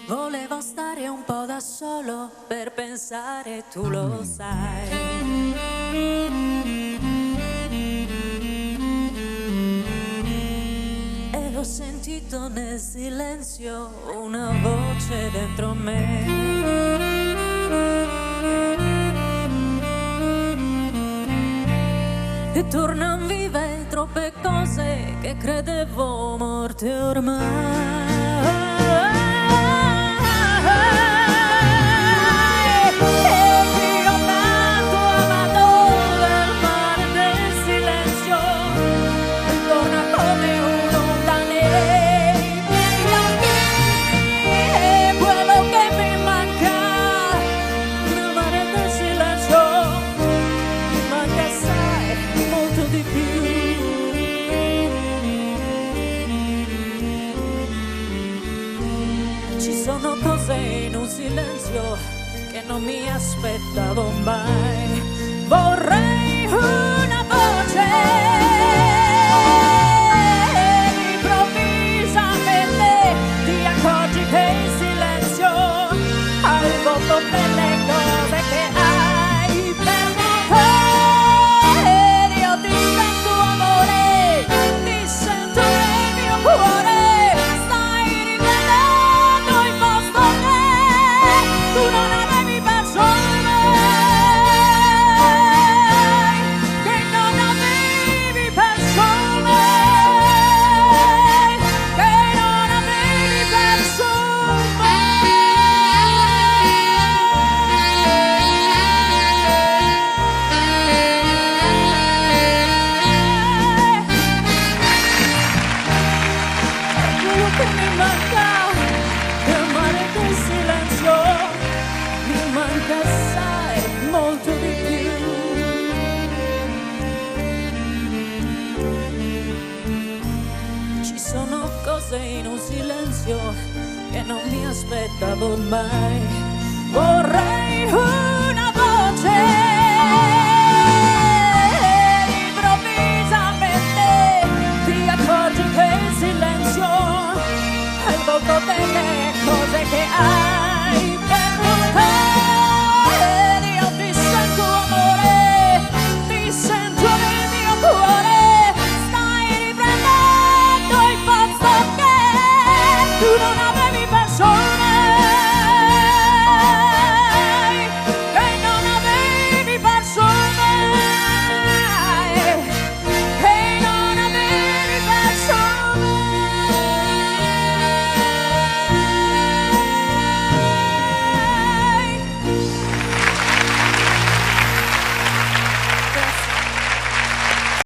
Volevo stare un po' da solo per pensare, tu lo sai. Ed ho sentito nel silenzio una voce dentro me. E tornan vive troppe cose che credevo morte ormai. Ci sono cose in un silenzio che non mi aspettavo mai. Vorrei una voce improvvisamente, ti accorgi che in silenzio hai il voto per le cose che hai perduto. Ed io ti sento amore, ti sento nel mio cuore. Che mi manca, che amare quel silenzio, mi manca assai, molto di più. Ci sono cose in un silenzio che non mi aspettavo mai. Vorrei una voce